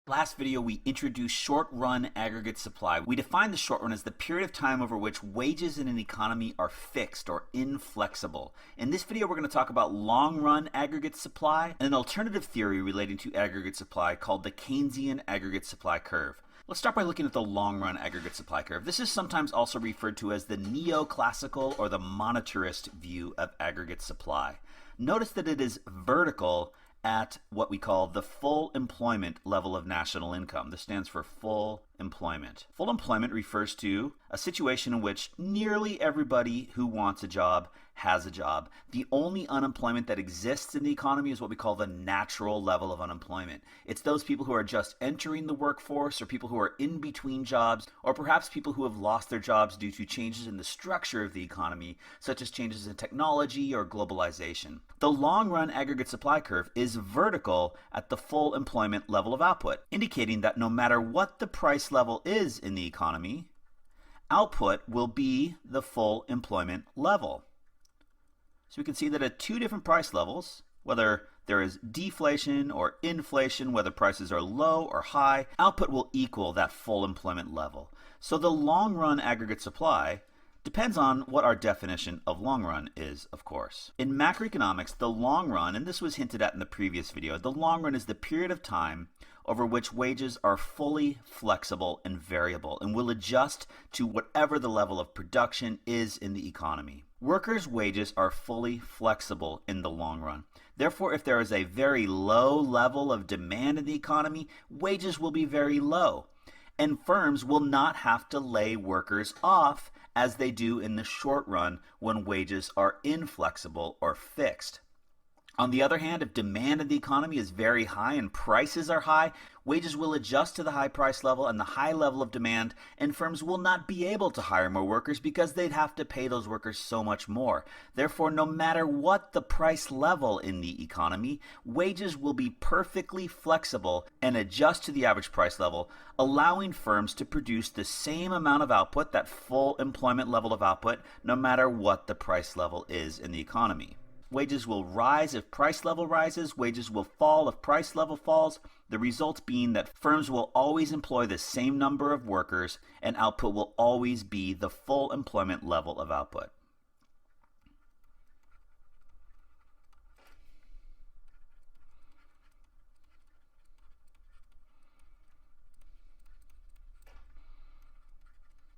Last video, we introduced short-run aggregate supply. We defined the short run as the period of time over which wages in an economy are fixed or inflexible. In this video, we're going to talk about long-run aggregate supply and an alternative theory relating to aggregate supply called the Keynesian aggregate supply curve. Let's start by looking at the long-run aggregate supply curve. This is sometimes also referred to as the neoclassical or the monetarist view of aggregate supply. Notice that it is vertical at what we call the full employment level of national income. This stands for full employment. Full employment refers to a situation in which nearly everybody who wants a job has a job. The only unemployment that exists in the economy is what we call the natural level of unemployment. It's those people who are just entering the workforce, or people who are in between jobs, or perhaps people who have lost their jobs due to changes in the structure of the economy, such as changes in technology or globalization. The long-run aggregate supply curve is vertical at the full employment level of output, indicating that no matter what the price level is in the economy, output will be the full employment level. So we can see that at two different price levels, whether there is deflation or inflation, whether prices are low or high, output will equal that full employment level. So the long run aggregate supply depends on what our definition of long run is, of course. In macroeconomics, the long run, and this was hinted at in the previous video, the long run is the period of time over which wages are fully flexible and variable and will adjust to whatever the level of production is in the economy. Workers' wages are fully flexible in the long run. Therefore, if there is a very low level of demand in the economy, wages will be very low, and firms will not have to lay workers off as they do in the short run when wages are inflexible or fixed. On the other hand, if demand in the economy is very high and prices are high, wages will adjust to the high price level and the high level of demand, and firms will not be able to hire more workers because they'd have to pay those workers so much more. Therefore, no matter what the price level in the economy, wages will be perfectly flexible and adjust to the average price level, allowing firms to produce the same amount of output, that full employment level of output, no matter what the price level is in the economy. Wages will rise if price level rises, wages will fall if price level falls, the result being that firms will always employ the same number of workers and output will always be the full employment level of output.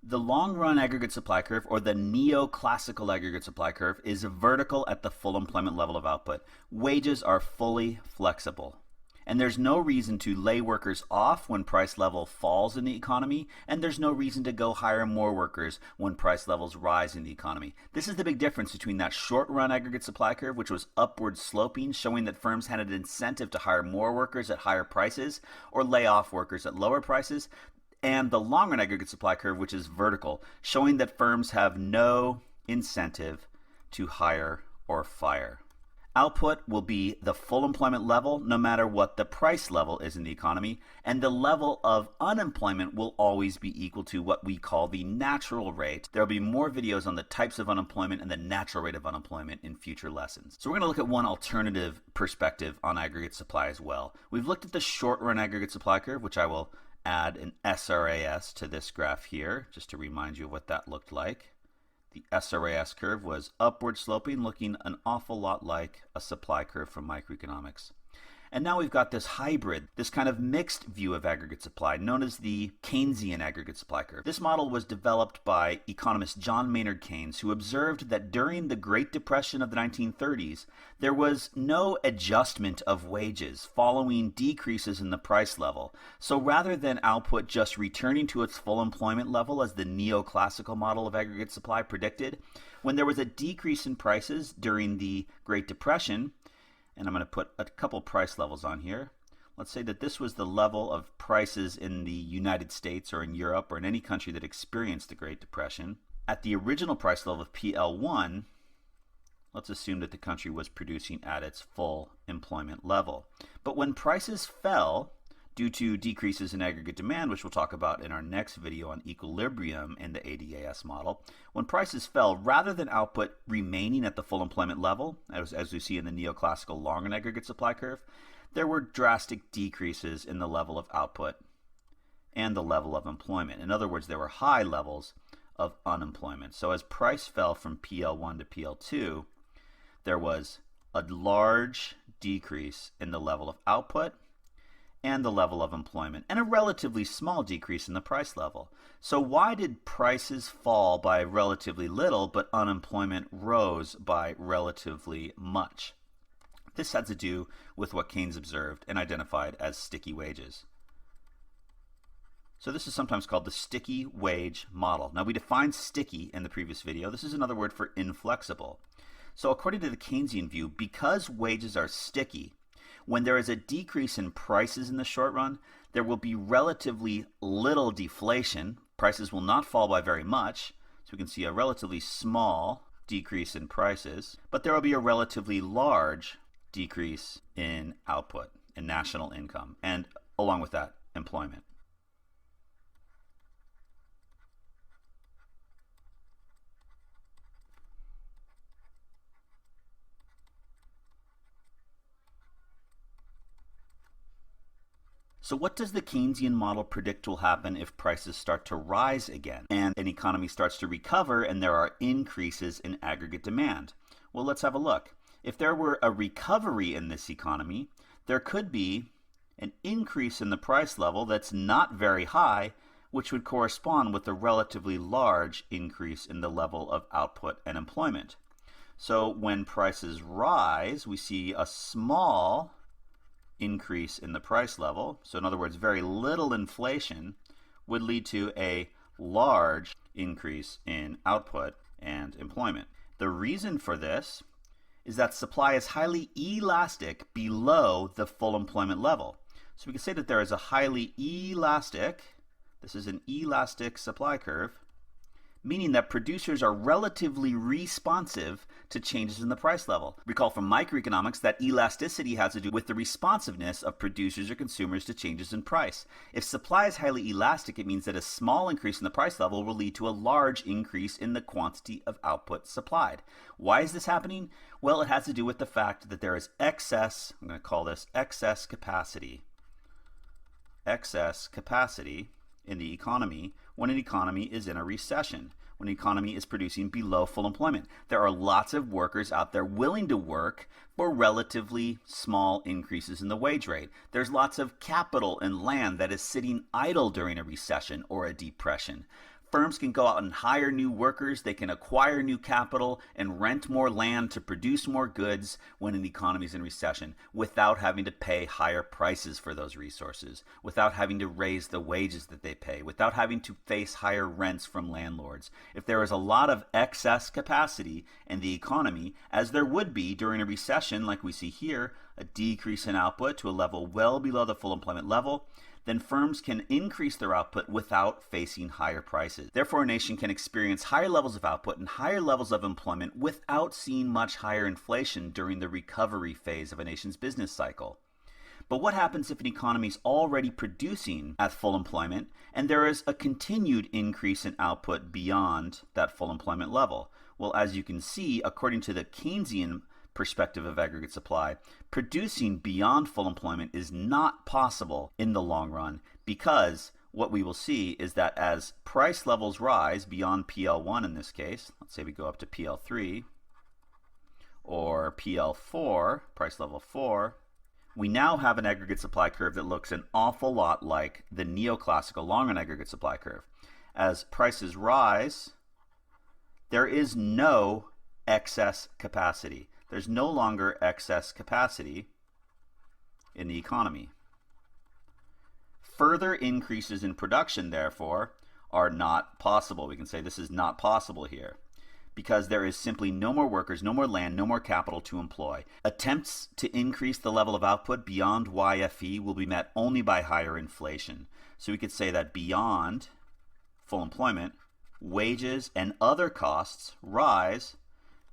The long-run aggregate supply curve, or the neoclassical aggregate supply curve, is vertical at the full employment level of output. Wages are fully flexible, and there's no reason to lay workers off when price level falls in the economy, and there's no reason to go hire more workers when price levels rise in the economy. This is the big difference between that short-run aggregate supply curve, which was upward sloping, showing that firms had an incentive to hire more workers at higher prices or lay off workers at lower prices, and the long-run aggregate supply curve, which is vertical, showing that firms have no incentive to hire or fire. Output will be the full employment level no matter what the price level is in the economy, and the level of unemployment will always be equal to what we call the natural rate. There will be more videos on the types of unemployment and the natural rate of unemployment in future lessons. So we're going to look at one alternative perspective on aggregate supply as well. We've looked at the short-run aggregate supply curve, which I will add an SRAS to this graph here, just to remind you of what that looked like. The SRAS curve was upward sloping, looking an awful lot like a supply curve from microeconomics. And now we've got this hybrid, this kind of mixed view of aggregate supply, known as the Keynesian aggregate supply curve. This model was developed by economist John Maynard Keynes, who observed that during the Great Depression of the 1930s, there was no adjustment of wages following decreases in the price level. So rather than output just returning to its full employment level as the neoclassical model of aggregate supply predicted, when there was a decrease in prices during the Great Depression, and I'm going to put a couple price levels on here. Let's say that this was the level of prices in the United States or in Europe or in any country that experienced the Great Depression. At the original price level of PL1, let's assume that the country was producing at its full employment level. But when prices fell due to decreases in aggregate demand, which we'll talk about in our next video on equilibrium in the ADAS model, when prices fell, rather than output remaining at the full employment level, as we see in the neoclassical long-run aggregate supply curve, there were drastic decreases in the level of output and the level of employment. In other words, there were high levels of unemployment. So as price fell from PL1 to PL2, there was a large decrease in the level of output and the level of employment, and a relatively small decrease in the price level. So why did prices fall by relatively little, but unemployment rose by relatively much? This had to do with what Keynes observed and identified as sticky wages. So this is sometimes called the sticky wage model. Now we defined sticky in the previous video. This is another word for inflexible. So according to the Keynesian view, because wages are sticky, when there is a decrease in prices in the short run, there will be relatively little deflation. Prices will not fall by very much. So we can see a relatively small decrease in prices, but there will be a relatively large decrease in output and national income, and along with that, employment. So what does the Keynesian model predict will happen if prices start to rise again and an economy starts to recover and there are increases in aggregate demand? Well, let's have a look. If there were a recovery in this economy, there could be an increase in the price level that's not very high, which would correspond with a relatively large increase in the level of output and employment. So when prices rise, we see a small increase in the price level. So in other words, very little inflation would lead to a large increase in output and employment. The reason for this is that supply is highly elastic below the full employment level. So we can say that there is a highly elastic, this is an elastic supply curve, meaning that producers are relatively responsive to changes in the price level. Recall from microeconomics that elasticity has to do with the responsiveness of producers or consumers to changes in price. If supply is highly elastic, it means that a small increase in the price level will lead to a large increase in the quantity of output supplied. Why is this happening? Well, it has to do with the fact that there is excess, I'm going to call this excess capacity in the economy when an economy is in a recession, when an economy is producing below full employment. There are lots of workers out there willing to work for relatively small increases in the wage rate. There's lots of capital and land that is sitting idle during a recession or a depression. Firms can go out and hire new workers, they can acquire new capital and rent more land to produce more goods when an economy is in recession without having to pay higher prices for those resources, without having to raise the wages that they pay, without having to face higher rents from landlords. If there is a lot of excess capacity in the economy, as there would be during a recession like we see here, a decrease in output to a level well below the full employment level, then firms can increase their output without facing higher prices. Therefore, a nation can experience higher levels of output and higher levels of employment without seeing much higher inflation during the recovery phase of a nation's business cycle. But what happens if an economy is already producing at full employment and there is a continued increase in output beyond that full employment level? Well, as you can see, according to the Keynesian perspective of aggregate supply, producing beyond full employment is not possible in the long run, because what we will see is that as price levels rise beyond PL1 in this case, let's say we go up to PL3 or PL4, price level 4, we now have an aggregate supply curve that looks an awful lot like the neoclassical long-run aggregate supply curve. As prices rise, there is no excess capacity. There's no longer excess capacity in the economy. Further increases in production, therefore, are not possible. We can say this is not possible here because there is simply no more workers, no more land, no more capital to employ. Attempts to increase the level of output beyond YFE will be met only by higher inflation. So we could say that beyond full employment, wages and other costs rise,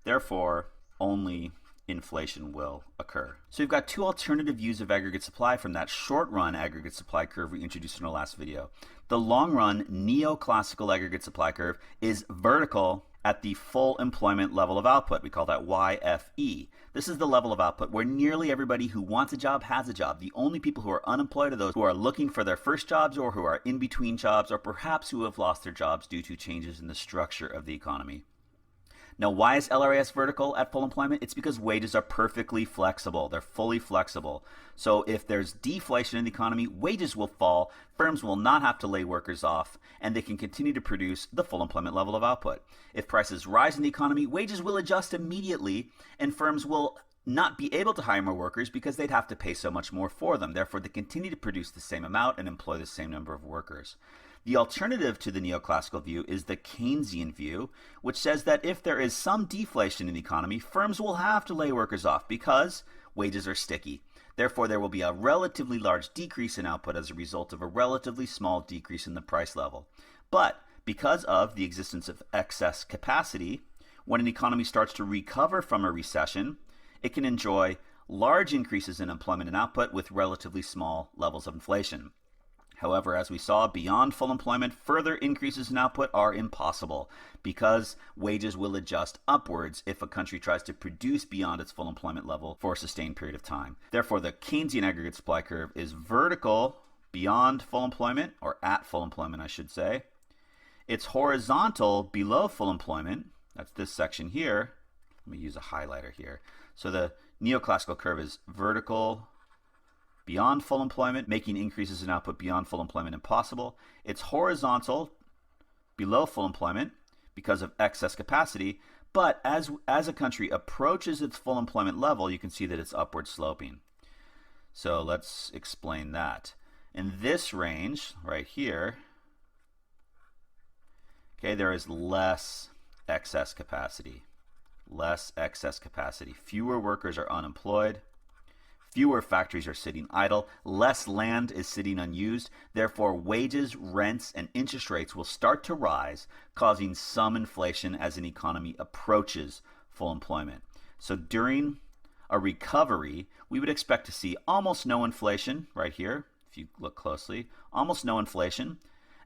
therefore only inflation will occur. So we've got two alternative views of aggregate supply from that short run aggregate supply curve we introduced in our last video. The long run neoclassical aggregate supply curve is vertical at the full employment level of output. We call that YFE. This is the level of output where nearly everybody who wants a job has a job. The only people who are unemployed are those who are looking for their first jobs or who are in between jobs or perhaps who have lost their jobs due to changes in the structure of the economy. Now, why is LRAS vertical at full employment? It's because wages are perfectly flexible. They're fully flexible. So if there's deflation in the economy, wages will fall, firms will not have to lay workers off, and they can continue to produce the full employment level of output. If prices rise in the economy, wages will adjust immediately, and firms will not be able to hire more workers because they'd have to pay so much more for them. Therefore, they continue to produce the same amount and employ the same number of workers. The alternative to the neoclassical view is the Keynesian view, which says that if there is some deflation in the economy, firms will have to lay workers off because wages are sticky. Therefore, there will be a relatively large decrease in output as a result of a relatively small decrease in the price level. But because of the existence of excess capacity, when an economy starts to recover from a recession, it can enjoy large increases in employment and output with relatively small levels of inflation. However, as we saw, beyond full employment, further increases in output are impossible because wages will adjust upwards if a country tries to produce beyond its full employment level for a sustained period of time. Therefore, the Keynesian aggregate supply curve is vertical beyond full employment, or at full employment, I should say. It's horizontal below full employment. That's this section here. Let me use a highlighter here. So the neoclassical curve is vertical beyond full employment, making increases in output beyond full employment impossible. It's horizontal below full employment because of excess capacity, but as a country approaches its full employment level, you can see that it's upward sloping. So let's explain that. In this range right here, okay, there is less excess capacity. Less excess capacity. Fewer workers are unemployed. Fewer factories are sitting idle, less land is sitting unused, therefore wages, rents, and interest rates will start to rise, causing some inflation as an economy approaches full employment. So during a recovery, we would expect to see almost no inflation right here, if you look closely, almost no inflation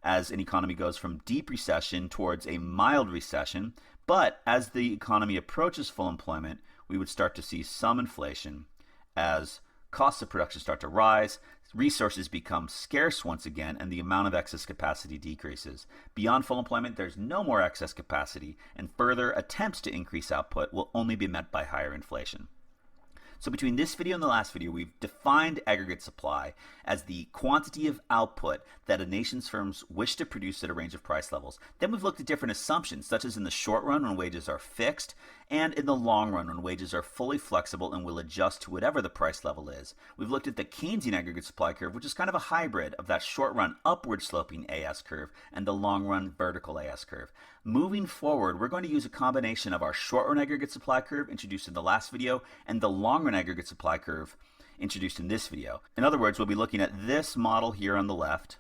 as an economy goes from deep recession towards a mild recession, but as the economy approaches full employment, we would start to see some inflation as costs of production start to rise, resources become scarce once again, and the amount of excess capacity decreases. Beyond full employment, there's no more excess capacity, and further attempts to increase output will only be met by higher inflation. So between this video and the last video, we've defined aggregate supply as the quantity of output that a nation's firms wish to produce at a range of price levels. Then we've looked at different assumptions, such as in the short run when wages are fixed, and in the long run when wages are fully flexible and will adjust to whatever the price level is. We've looked at the Keynesian aggregate supply curve, which is kind of a hybrid of that short run upward sloping AS curve and the long run vertical AS curve. Moving forward, we're going to use a combination of our short run aggregate supply curve introduced in the last video and the long run aggregate supply curve introduced in this video. In other words, we'll be looking at this model here on the left.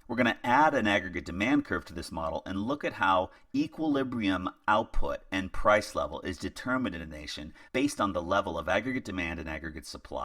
We're going to add an aggregate demand curve to this model and look at how equilibrium output and price level is determined in a nation based on the level of aggregate demand and aggregate supply.